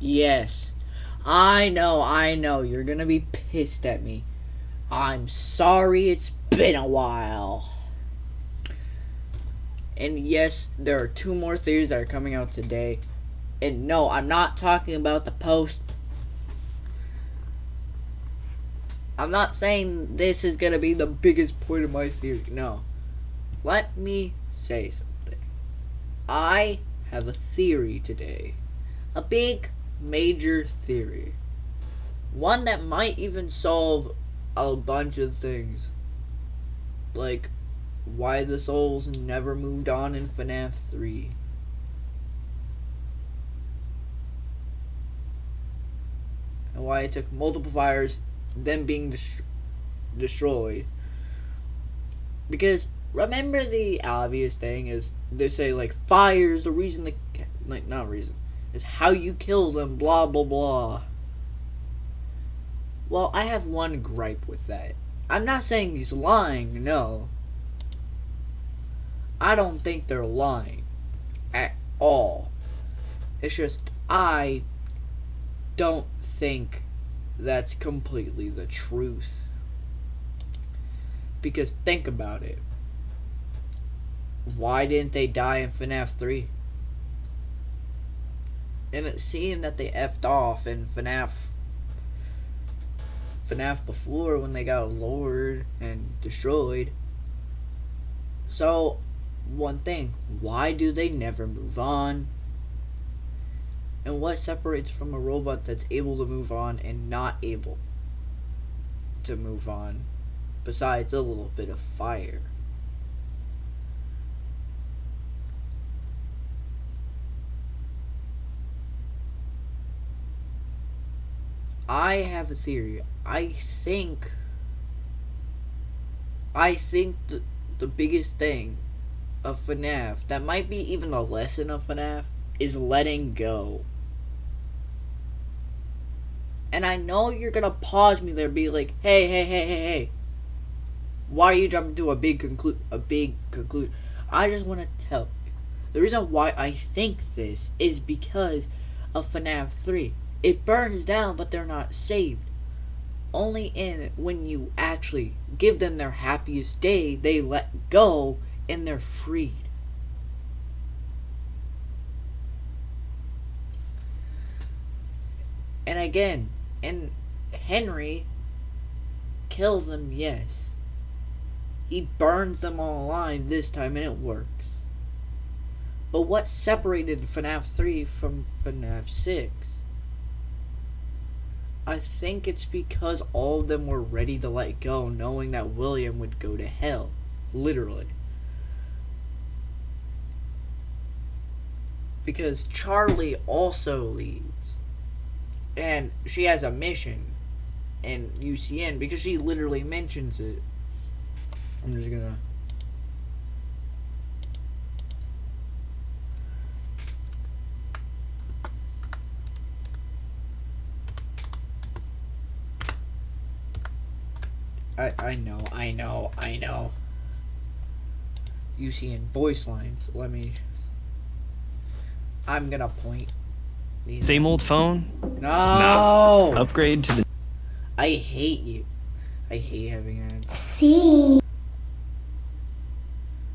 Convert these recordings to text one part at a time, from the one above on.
Yes. I know. You're gonna be pissed at me. I'm sorry it's been a while. And yes, there are 2 more theories that are coming out today. And no, I'm not talking about the post. I'm not saying this is gonna be the biggest point of my theory. No. Let me say something. I have a theory today. A big, major theory. One that might even solve a bunch of things. Like why the souls never moved on in Fnaf 3. And why it took multiple fires, them being destroyed. Because remember, the obvious thing is they say like fire is the reason not reason, is how you kill them, blah blah blah. Well, I have one gripe with that. I'm not saying he's lying, no. I don't think they're lying at all. It's just I don't think that's completely the truth. Because think about it. Why didn't they die in Fnaf 3? And it seemed that they effed off in Fnaf before when they got lured and destroyed. So, one thing, why do they never move on? And what separates from a robot that's able to move on and not able to move on, besides a little bit of fire? I have a theory. I think the biggest thing of Fnaf, that might be even the lesson of Fnaf, is letting go. And I know you're gonna pause me there and be like, hey. Why are you jumping to a big conclude? I just want to tell you. The reason why I think this is because of Fnaf 3. It burns down, but they're not saved. Only when you actually give them their happiest day, they let go and they're freed. And again, and Henry kills them, yes. He burns them all alive this time and it works. But what separated Fnaf 3 from Fnaf 6? I think it's because all of them were ready to let go, knowing that William would go to hell. Literally. Because Charlie also leaves. And she has a mission in UCN because she literally mentions it. I'm just gonna... I know. UCN voice lines. I'm gonna point. Same old phone? No! Upgrade to the... I hate you. I hate having ads. See.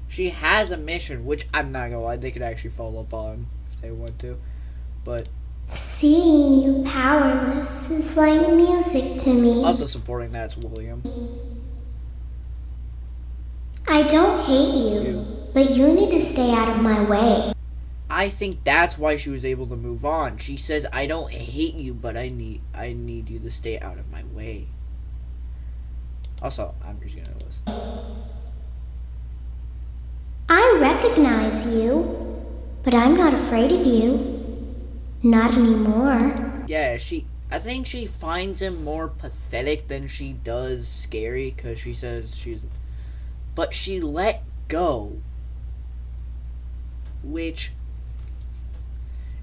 She has a mission, which I'm not gonna lie, they could actually follow up on if they want to. But Seeing you powerless is like music to me. also supporting that's William. I don't hate you, but you need to stay out of my way. I think that's why she was able to move on. She says, I don't hate you, but I need you to stay out of my way. Also, I'm just gonna listen. I recognize you, but I'm not afraid of you. Not anymore. Yeah, I think she finds him more pathetic than she does scary, because she says but she let go. Which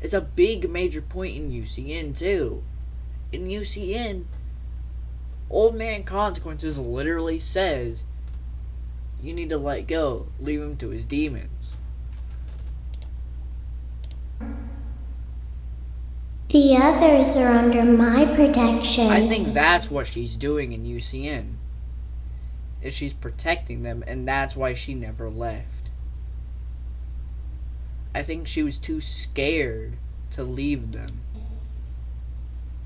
is a big major point in UCN too. In UCN, Old Man Consequences literally says you need to let go, leave him to his demons. The others are under my protection. I think that's what she's doing in UCN. Is she's protecting them, and that's why she never left. I think she was too scared to leave them.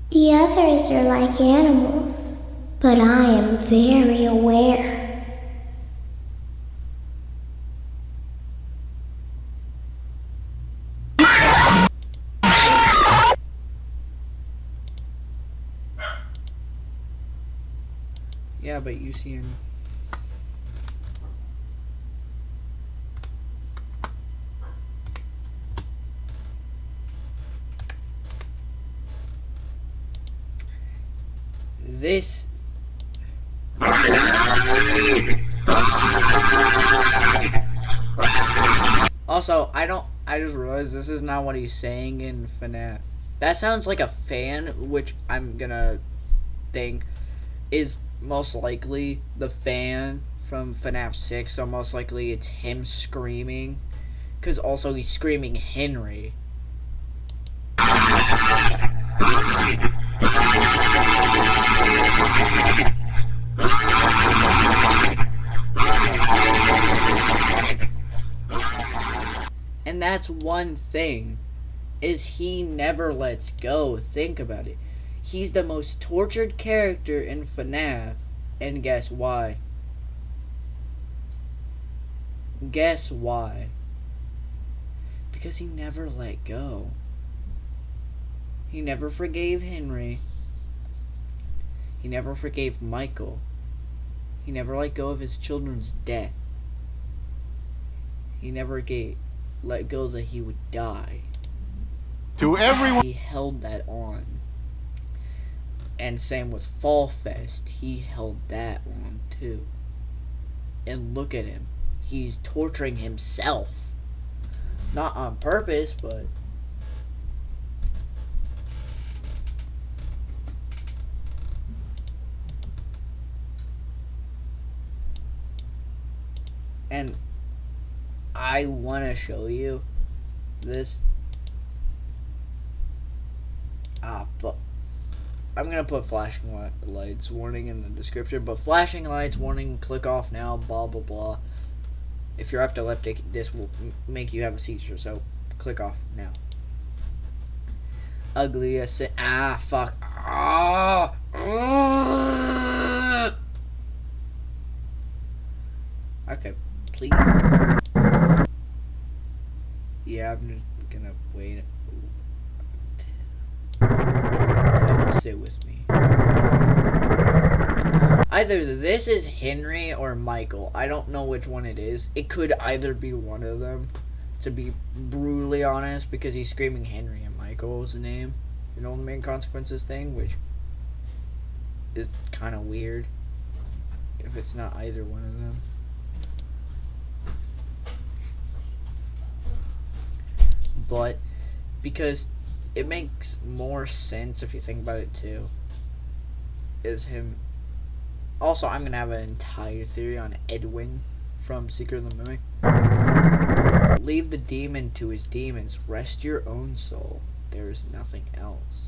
The others are like animals, but I am very aware. Yeah, but UCN. This. Also, I just realized this is not what he's saying in Fnaf. That sounds like a fan, which I'm gonna think is most likely the fan from Fnaf 6, so most likely it's him screaming. Because also he's screaming Henry. And that's one thing, is he never lets go. Think about it. He's the most tortured character in FNAF, and guess why? Guess why? Because he never let go. He never forgave Henry. He never forgave Michael. He never let go of his children's death. He never let go that he would die. To everyone. He held that on. And same with Fall Fest. He held that on too. And look at him. He's torturing himself. Not on purpose, but... And I want to show you this. But I'm going to put flashing lights warning in the description. But flashing lights warning, click off now, blah, blah, blah. If you're epileptic, this will make you have a seizure, so click off now. Ugly as fuck. Okay, please. Yeah, I'm just gonna wait. Come sit with me. Either this is Henry or Michael. I don't know which one it is. It could either be one of them, to be brutally honest, because he's screaming Henry and Michael's name. You know, the main consequences thing, which is kind of weird if it's not either one of them. But because it makes more sense if you think about it too, is him. Also, I'm gonna have an entire theory on Edwin from Secret of the Mimic. Leave the demon to his demons. Rest your own soul. There is nothing else.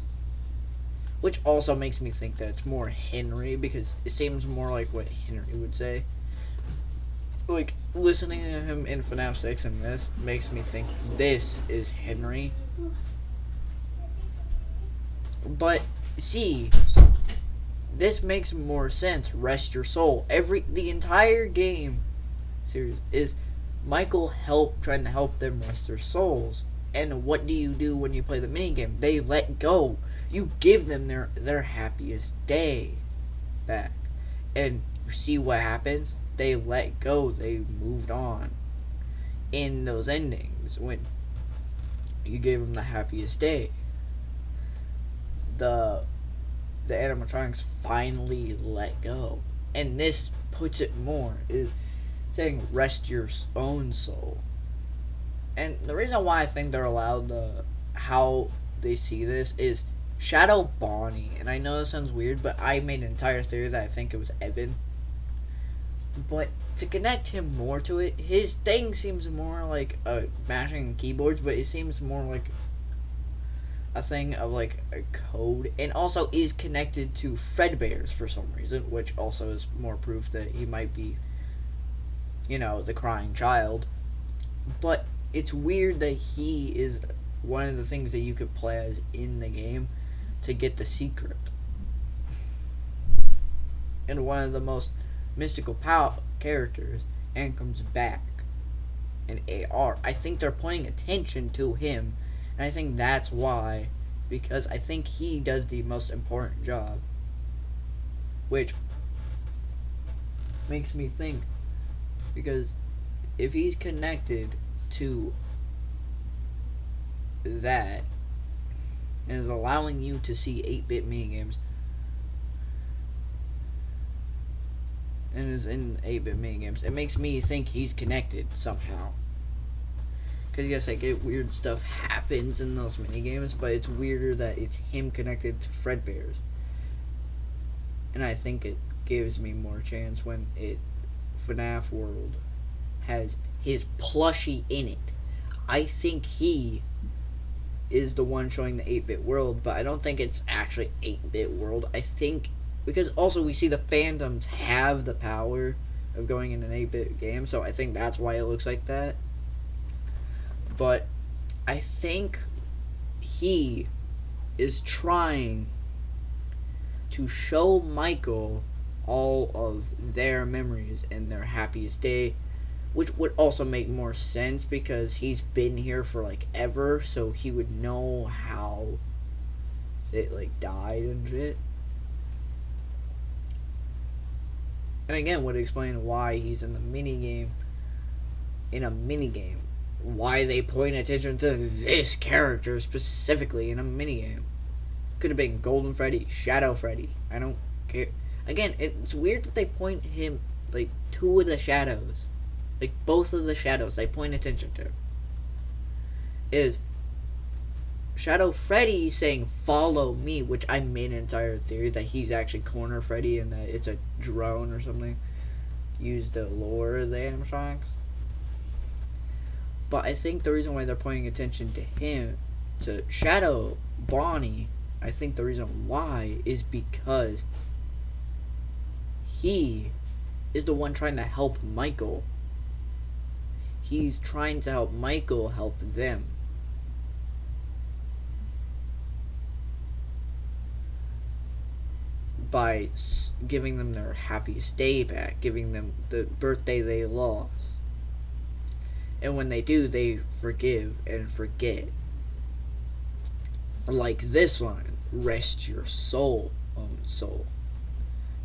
Which also makes me think that it's more Henry, because it seems more like what Henry would say. Like, listening to him in FNAF 6 and this makes me think this is Henry. But, see, this makes more sense. Rest your soul. The entire game series is Michael trying to help them rest their souls. And what do you do when you play the minigame? They let go. You give them their happiest day back. And you see what happens? They let go. They moved on. In those endings, when you gave them the happiest day, the animatronics finally let go. And this puts it more, is saying rest your own soul. And the reason why I think they're allowed how they see this is Shadow Bonnie. And I know this sounds weird, but I made an entire theory that I think it was Evan. But to connect him more to it, his thing seems more like mashing keyboards, but it seems more like a thing of like a code, and also is connected to Fredbear's for some reason, which also is more proof that he might be, the crying child. But it's weird that he is one of the things that you could play as in the game to get the secret. And one of the most mystical characters, and comes back in AR. I think they're paying attention to him, and I think that's why, because I think he does the most important job, which makes me think, because if he's connected to that and is allowing you to see 8-bit minigames and is in 8-bit minigames, it makes me think he's connected somehow. Because yes, I get weird stuff happens in those minigames, but it's weirder that it's him connected to Fredbear's. And I think it gives me more chance when FNAF World has his plushie in it. I think he is the one showing the 8-bit world, but I don't think it's actually 8-bit world. I think, because also we see the Phantoms have the power of going in an 8-bit game, so I think that's why it looks like that. But I think he is trying to show Michael all of their memories and their happiest day, which would also make more sense because he's been here for like ever, so he would know how it like died and shit. And again, would explain why he's in a minigame. Why they point attention to this character specifically in a minigame. Could have been Golden Freddy, Shadow Freddy. I don't care. Again, it's weird that they point him, like, two of the shadows. Like, both of the shadows they point attention to. Is Shadow Freddy saying, "Follow me," which I made an entire theory that he's actually Corner Freddy and that it's a drone or something. Use the lore of the animatronics. But I think the reason why they're pointing attention to him, to Shadow Bonnie, I think the reason why is because he is the one trying to help Michael. He's trying to help Michael help them. By giving them their happiest day back, giving them the birthday they lost. And when they do, they forgive and forget. Like this line, "Rest your soul, own soul."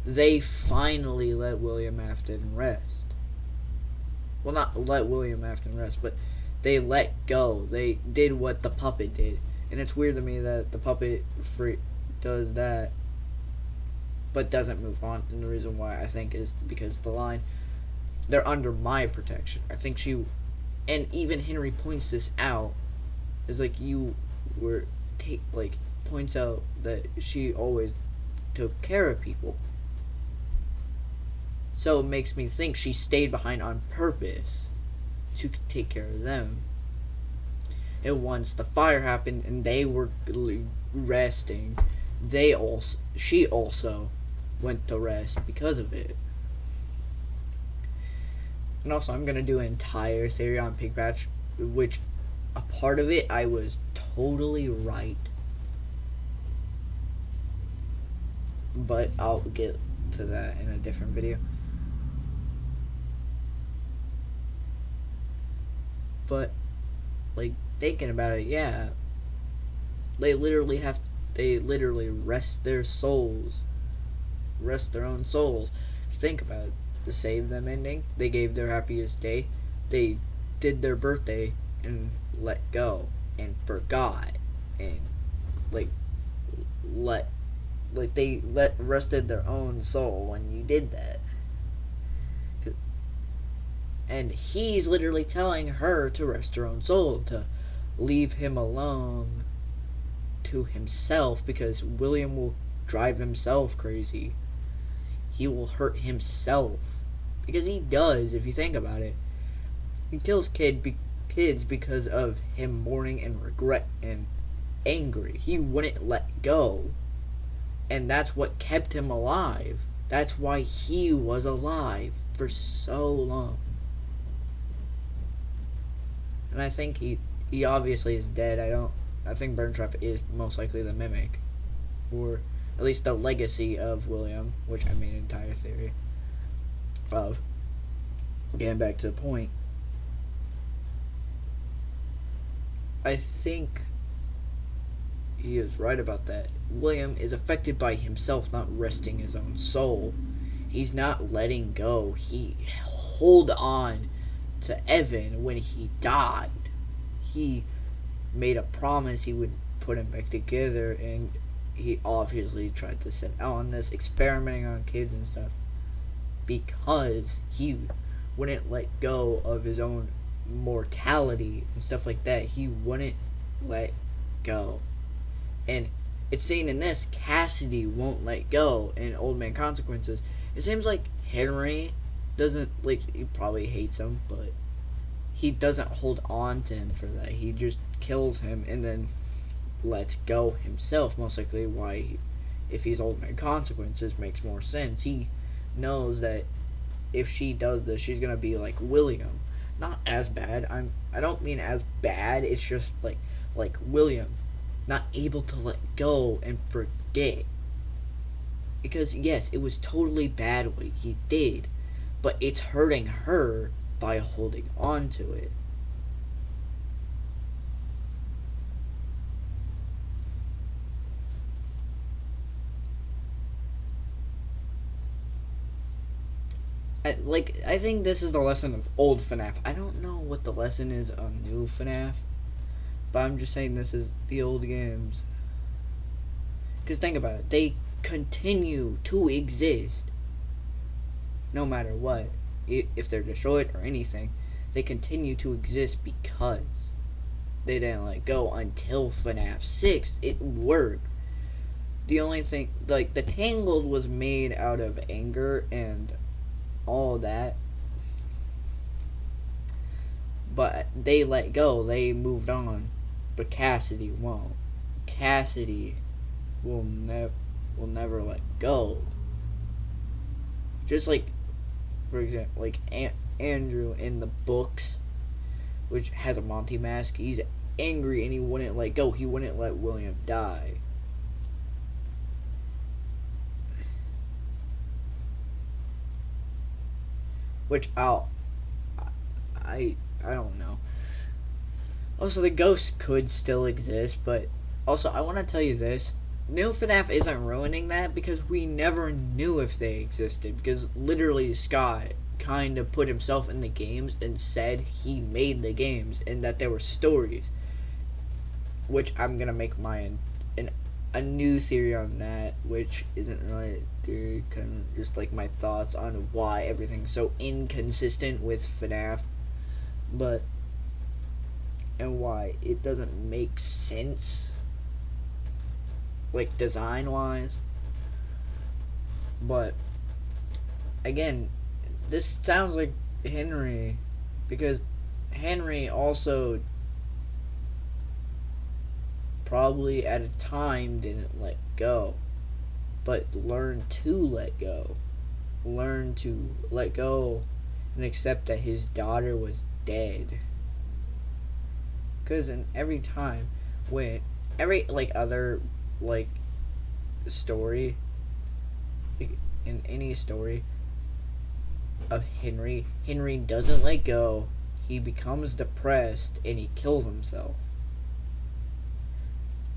They finally let William Afton rest. Well, not let William Afton rest, but they let go. They did what the puppet did. And it's weird to me that the puppet does that, but doesn't move on. And the reason why I think is because the line, "They're under my protection." I think she, and even Henry points this out, is like, you were, points out that she always took care of people. So it makes me think she stayed behind on purpose to take care of them. And once the fire happened and they were resting, she also went to rest because of it. And also, I'm gonna do an entire theory on Pig Patch, which a part of it I was totally right, but I'll get to that in a different video. But like, thinking about it, yeah, they literally rest their souls, rest their own souls. Think about it. To save them ending, they gave their happiest day, they did their birthday and let go and forgot, and they rested their own soul when you did that. And he's literally telling her to rest her own soul, to leave him alone to himself, because William will drive himself crazy. He will hurt himself. Because he does, if you think about it. He kills kids because of him mourning and regret and angry. He wouldn't let go. And that's what kept him alive. That's why he was alive for so long. And I think he obviously is dead. I think Burntrap is most likely the mimic. Or at least the legacy of William, which I made an entire theory of. Getting back to the point, I think he is right about that. William is affected by himself not resting his own soul. He's not letting go. He held on to Evan when he died. He made a promise he would put him back together, and he obviously tried to set out on this, experimenting on kids and stuff, because he wouldn't let go of his own mortality and stuff like that. He wouldn't let go. And it's saying in this, Cassidy won't let go in Old Man Consequences. It seems like Henry doesn't, like, he probably hates him, but he doesn't hold on to him for that. He just kills him and then lets go himself. Most likely why, if he's Old Man Consequences, makes more sense. He knows that if she does this, she's gonna be like William. Not as bad. I don't mean as bad. It's just like William, not able to let go and forget. Because yes, it was totally bad what he did, but it's hurting her by holding on to it. I think this is the lesson of old FNAF. I don't know what the lesson is on new FNAF, but I'm just saying this is the old games. Because think about it, they continue to exist no matter what. If they're destroyed or anything, they continue to exist because they didn't let go until FNAF 6. It worked. The only thing, like, the Tangled was made out of anger and all that, but they let go, they moved on. But Cassidy won't. Cassidy will never let go. Just like, for example, like Andrew in the books, which has a Monty mask, he's angry and he wouldn't let go. He wouldn't let William die. Which I don't know. Also, the ghost could still exist, but also I want to tell you this. New FNAF isn't ruining that because we never knew if they existed, because literally Scott kind of put himself in the games and said he made the games and that there were stories, which I'm going to make a new theory on that, which isn't really a theory, kind of just like my thoughts on why everything's so inconsistent with FNAF, and why it doesn't make sense, like, design-wise. But, again, this sounds like Henry, because Henry also probably at a time didn't let go, but learned to let go. Learned to let go and accept that his daughter was dead. Because in every time, when every, like, other, like, story, in any story of Henry doesn't let go, he becomes depressed and he kills himself.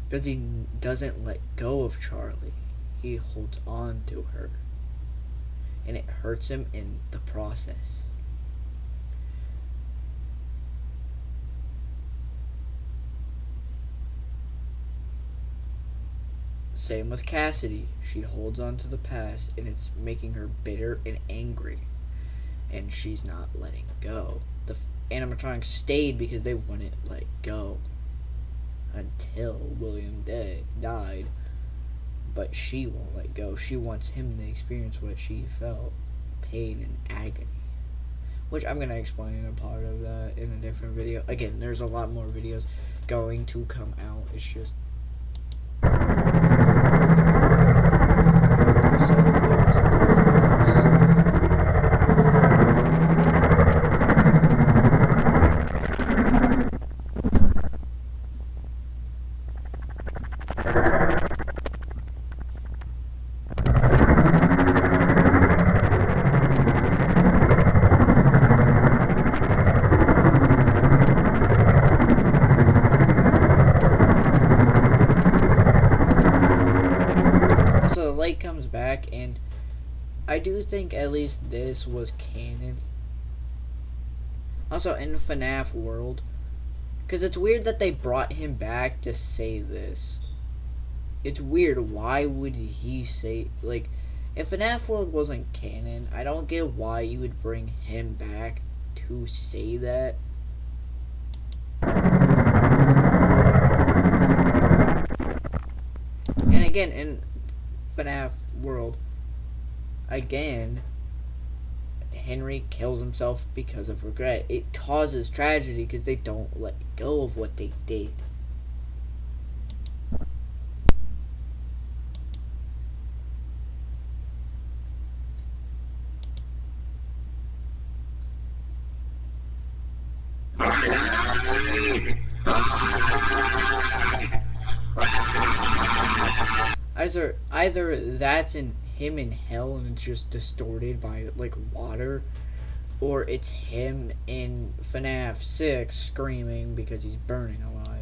Because he doesn't let go of Charlie. He holds on to her. And it hurts him in the process. Same with Cassidy. She holds on to the past and it's making her bitter and angry. And she's not letting go. The animatronics stayed because they wouldn't let go until William died, but she won't let go. She wants him to experience what she felt, pain and agony, which I'm going to explain a part of that in a different video. Again, there's a lot more videos going to come out. It's just light comes back, and I do think at least this was canon. Also, in Fnaf world, because it's weird that they brought him back to say this. It's weird. Why would he say, like, if Fnaf world wasn't canon, I don't get why you would bring him back to say that. And again, in Fnaf world, again, Henry kills himself because of regret. It causes tragedy because they don't let go of what they did. Either that's in him in hell and it's just distorted by like water, or it's him in FNAF 6 screaming because he's burning alive.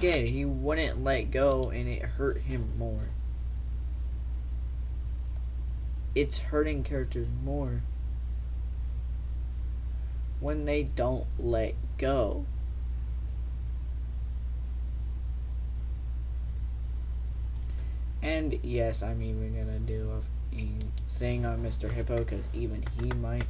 Again, he wouldn't let go and it hurt him more. It's hurting characters more when they don't let go. And yes, I'm even gonna do a thing on Mr. Hippo because even he might.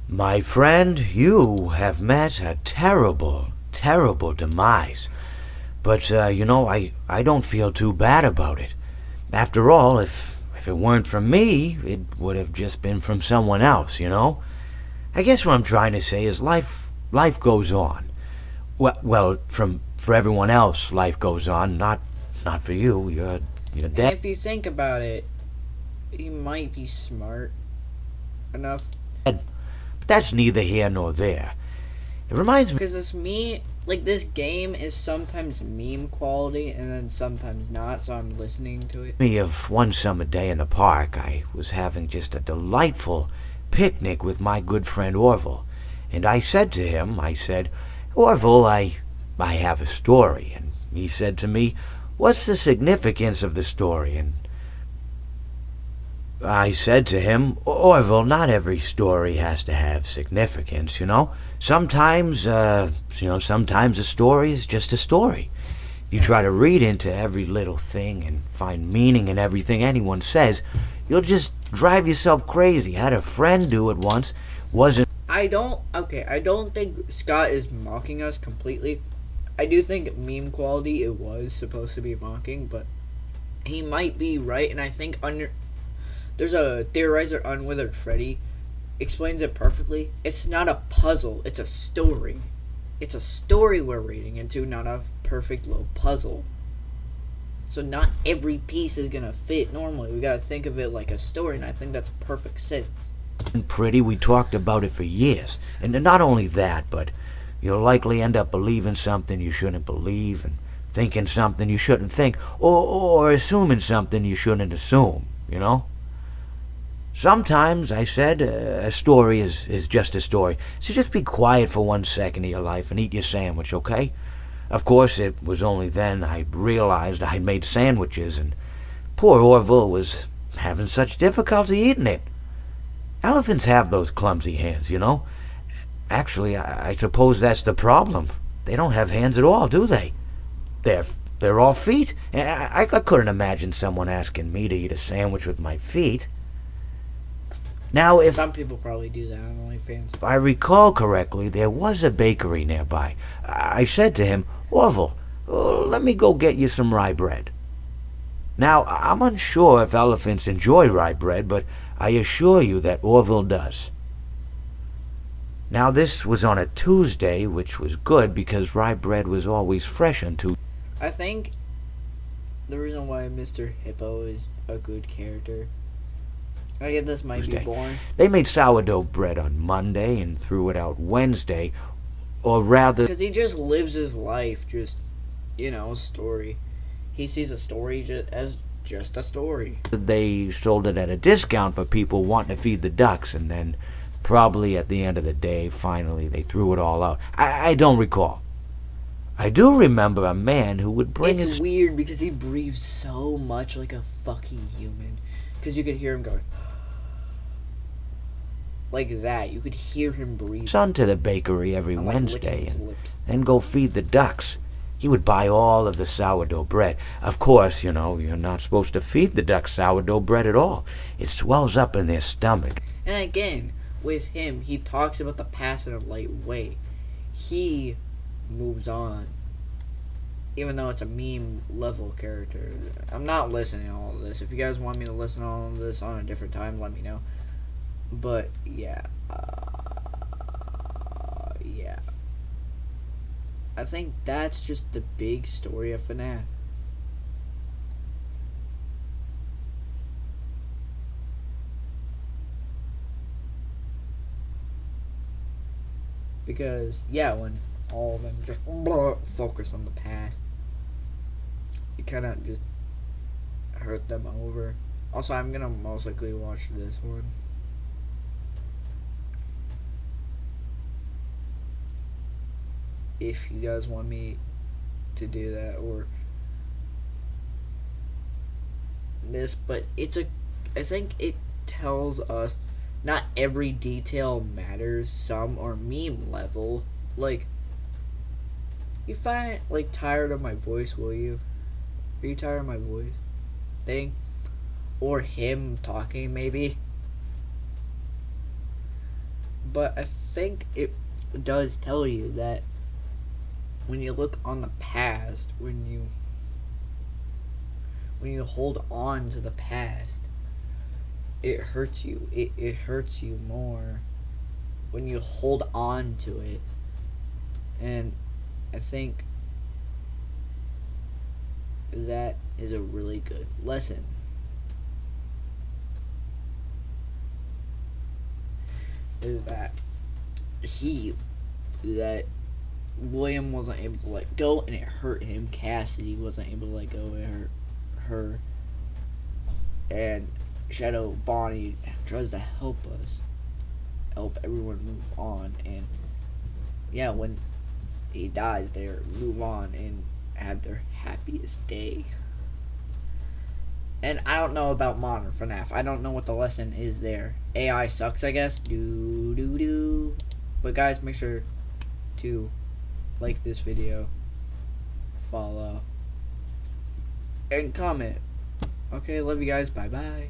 My friend, you have met a terrible, terrible demise. But, I don't feel too bad about it. After all, if it weren't from me, it would have just been from someone else, you know? I guess what I'm trying to say is life goes on. Well, for everyone else, life goes on, not for you. You're dead. And if you think about it, he might be smart enough. But that's neither here nor there. It reminds me... Because this game is sometimes meme quality and then sometimes not, so I'm listening to it. Me of one summer day in the park. I was having just a delightful picnic with my good friend Orville. And I said to him, Orville, I have a story. And he said to me, what's the significance of the story? And I said to him, Orville, not every story has to have significance, you know? Sometimes a story is just a story. If you try to read into every little thing and find meaning in everything anyone says, you'll just drive yourself crazy. I had a friend do it once. I don't think Scott is mocking us completely. I do think meme quality it was supposed to be mocking, but he might be right, and I think there's a theorizer, Unwithered Freddy, explains it perfectly. It's not a puzzle, it's a story. It's a story we're reading into, not a perfect little puzzle. So not every piece is gonna fit normally. We gotta think of it like a story, and I think that's perfect sense. Pretty, we talked about it for years. And not only that, but you'll likely end up believing something you shouldn't believe, and thinking something you shouldn't think, or assuming something you shouldn't assume, you know? Sometimes, I said, a story is just a story. So just be quiet for 1 second of your life and eat your sandwich, okay? Of course, it was only then I realized I'd made sandwiches, and poor Orville was having such difficulty eating it. Elephants have those clumsy hands, you know? Actually, I suppose that's the problem. They don't have hands at all, do they? They're all feet. I couldn't imagine someone asking me to eat a sandwich with my feet. Now, if some people probably do that on OnlyFans. If I recall correctly, there was a bakery nearby. I said to him, Orville, let me go get you some rye bread. Now, I'm unsure if elephants enjoy rye bread, but I assure you that Orville does. Now this was on a Tuesday, which was good because rye bread was always fresh on Tuesday. I think the reason why Mr. Hippo is a good character, I get this might be boring. They made sourdough bread on Monday and threw it out Wednesday, or rather... Because he just lives his life, just, a story. He sees a story as just a story. They sold it at a discount for people wanting to feed the ducks, and then probably at the end of the day, finally, they threw it all out. I don't recall. I do remember a man who would bring his... It's weird because he breathes so much like a fucking human. Because you could hear him going... like that. You could hear him breathe. Son to the bakery every Wednesday and then go feed the ducks. He would buy all of the sourdough bread. Of course, you're not supposed to feed the ducks sourdough bread at all. It swells up in their stomach. And again, with him, he talks about the past in a light way. He moves on. Even though it's a meme level character. I'm not listening to all of this. If you guys want me to listen to all of this on a different time, let me know. But, yeah. Yeah. I think that's just the big story of Fnaf. Because, yeah, when all of them just focus on the past, it kind of just hurt them over. Also, I'm going to most likely watch this one. If you guys want me to do that, or this, but I think it tells us not every detail matters. Some are meme level. Like, you find tired of my voice, will you? Are you tired of my voice thing? Or him talking, maybe? But I think it does tell you that when you look on the past, when you hold on to the past, it hurts you. It hurts you more when you hold on to it. And I think that is a really good lesson. Is that William wasn't able to let go, and it hurt him. Cassidy wasn't able to let go, and it hurt her. And Shadow Bonnie tries to help everyone move on. And yeah, when he dies, they move on and have their happiest day. And I don't know about modern FNAF. I don't know what the lesson is there. AI sucks, I guess. But guys, make sure to like this video, follow, and comment. Okay, love you guys. Bye bye.